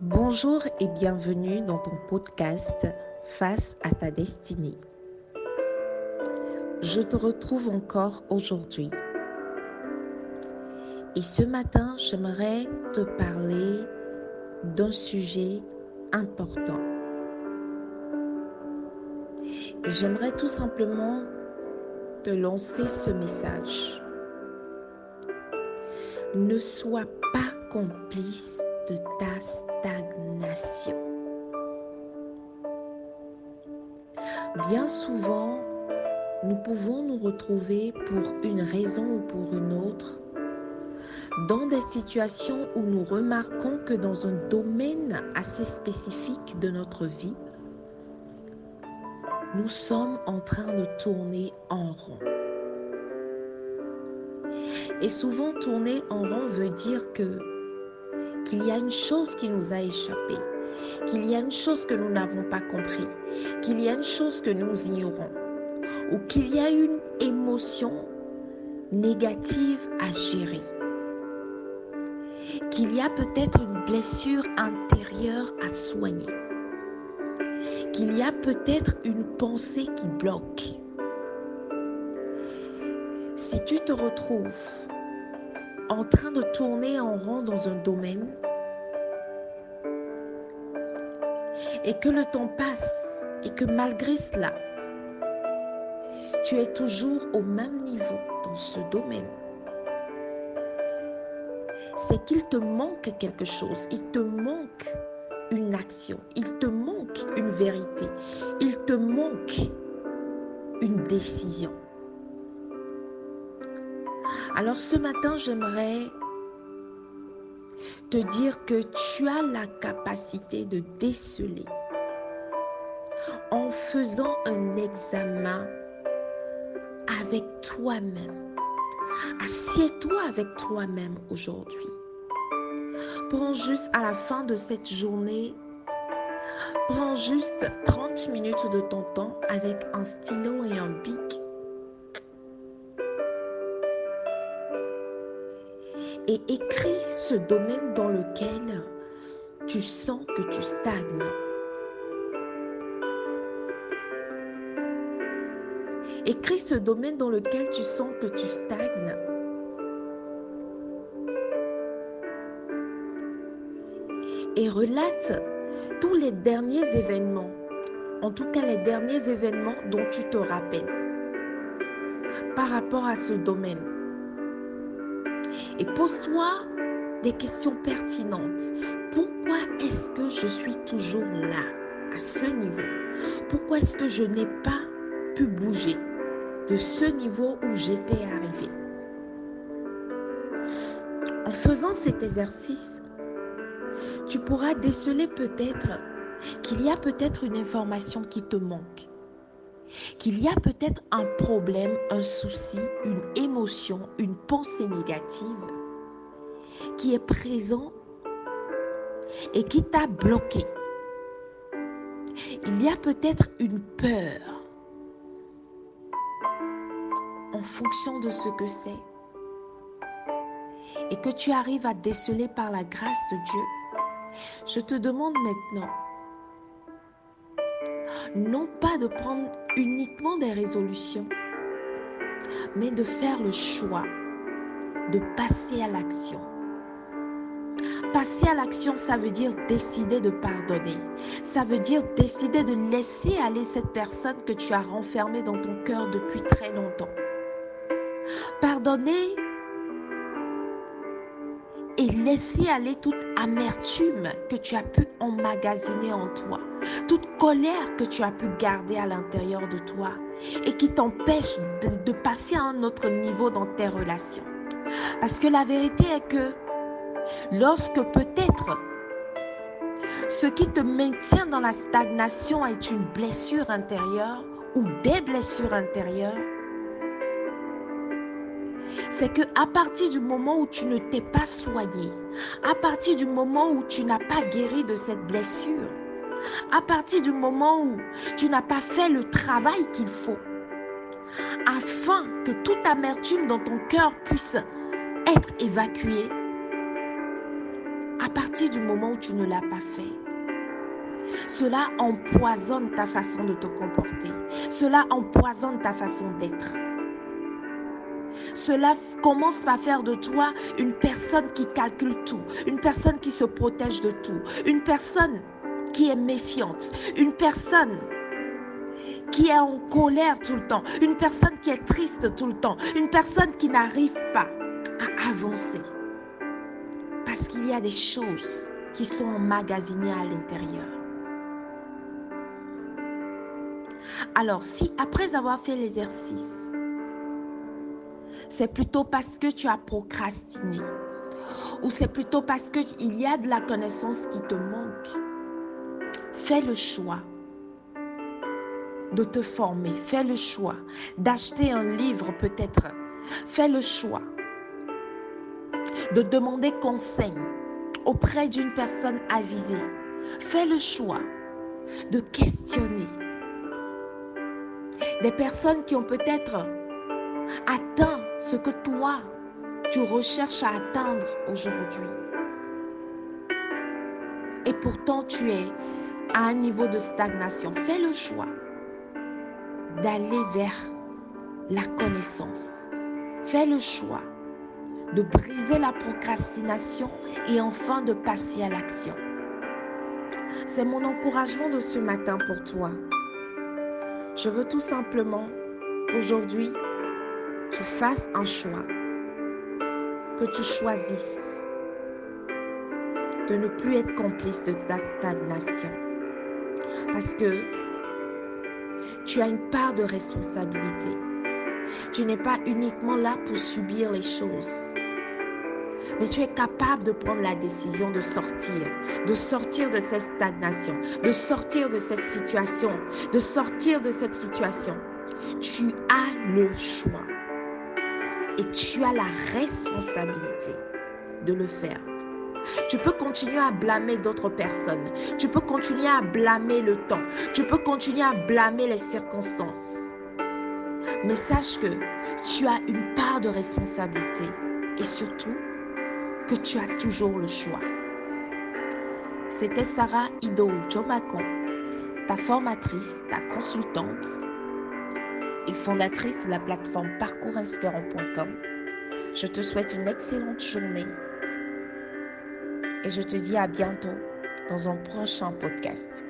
Bonjour et bienvenue dans ton podcast Face à ta destinée. Je te retrouve encore aujourd'hui. Et ce matin, j'aimerais te parler d'un sujet important. Et j'aimerais tout simplement te lancer ce message. Ne sois pas complice de ta stagnation. Bien souvent, nous pouvons nous retrouver pour une raison ou pour une autre dans des situations où nous remarquons que dans un domaine assez spécifique de notre vie, nous sommes en train de tourner en rond. Et souvent, tourner en rond veut dire qu'il y a une chose qui nous a échappé, qu'il y a une chose que nous n'avons pas compris, qu'il y a une chose que nous ignorons, ou qu'il y a une émotion négative à gérer, qu'il y a peut-être une blessure intérieure à soigner, qu'il y a peut-être une pensée qui bloque. Si tu te retrouves en train de tourner en rond dans un domaine et que le temps passe et que malgré cela, tu es toujours au même niveau dans ce domaine, c'est qu'il te manque quelque chose, il te manque une action, il te manque une vérité, il te manque une décision. Alors ce matin, j'aimerais te dire que tu as la capacité de déceler en faisant un examen avec toi-même. Assieds-toi avec toi-même aujourd'hui. Prends juste à la fin de cette journée, prends juste 30 minutes de ton temps avec un stylo et un bic et écris ce domaine dans lequel tu sens que tu stagnes. Écris ce domaine dans lequel tu sens que tu stagnes. Et relate tous les derniers événements, en tout cas les derniers événements dont tu te rappelles par rapport à ce domaine. Et pose-toi des questions pertinentes. Pourquoi est-ce que je suis toujours là, à ce niveau? Pourquoi est-ce que je n'ai pas pu bouger de ce niveau où j'étais arrivée? En faisant cet exercice, tu pourras déceler peut-être qu'il y a peut-être une information qui te manque, qu'il y a peut-être un problème, un souci, une émotion, une pensée négative qui est présent et qui t'a bloqué. Il y a peut-être une peur en fonction de ce que c'est et que tu arrives à déceler par la grâce de Dieu. Je te demande maintenant, non pas de prendre uniquement des résolutions, mais de faire le choix de passer à l'action. Passer à l'action, ça veut dire décider de pardonner. Ça veut dire décider de laisser aller cette personne que tu as renfermée dans ton cœur depuis très longtemps. Pardonner et laisser aller toute amertume que tu as pu emmagasiner en toi, toute colère que tu as pu garder à l'intérieur de toi et qui t'empêche de passer à un autre niveau dans tes relations. Parce que la vérité est que lorsque peut-être ce qui te maintient dans la stagnation est une blessure intérieure ou des blessures intérieures, c'est qu'à partir du moment où tu ne t'es pas soigné, à partir du moment où tu n'as pas guéri de cette blessure, à partir du moment où tu n'as pas fait le travail qu'il faut, afin que toute amertume dans ton cœur puisse être évacuée, à partir du moment où tu ne l'as pas fait, cela empoisonne ta façon de te comporter. Cela empoisonne ta façon d'être. Cela commence par faire de toi une personne qui calcule tout, une personne qui se protège de tout, une personne qui est méfiante, une personne qui est en colère tout le temps, une personne qui est triste tout le temps, une personne qui n'arrive pas à avancer. Parce qu'il y a des choses qui sont emmagasinées à l'intérieur. Alors, si après avoir fait l'exercice, c'est plutôt parce que tu as procrastiné, ou c'est plutôt parce qu'il y a de la connaissance qui te manque, fais le choix de te former, fais le choix d'acheter un livre peut-être, fais le choix de demander conseil auprès d'une personne avisée, fais le choix de questionner des personnes qui ont peut-être atteint ce que toi, tu recherches à atteindre aujourd'hui. Et pourtant, tu es à un niveau de stagnation. Fais le choix d'aller vers la connaissance. Fais le choix de briser la procrastination et enfin de passer à l'action. C'est mon encouragement de ce matin pour toi. Je veux tout simplement qu'aujourd'hui, tu fasses un choix, que tu choisisses de ne plus être complice de ta stagnation. Parce que tu as une part de responsabilité. Tu n'es pas uniquement là pour subir les choses, mais tu es capable de prendre la décision de sortir de cette stagnation, de sortir de cette situation, de sortir de cette situation. Tu as le choix et tu as la responsabilité de le faire. Tu peux continuer à blâmer d'autres personnes. Tu peux continuer à blâmer le temps. Tu peux continuer à blâmer les circonstances. Mais sache que tu as une part de responsabilité et surtout que tu as toujours le choix. C'était Sarah Ido Jomacon, ta formatrice, ta consultante et fondatrice de la plateforme parcoursinspirant.com. Je te souhaite une excellente journée et je te dis à bientôt dans un prochain podcast.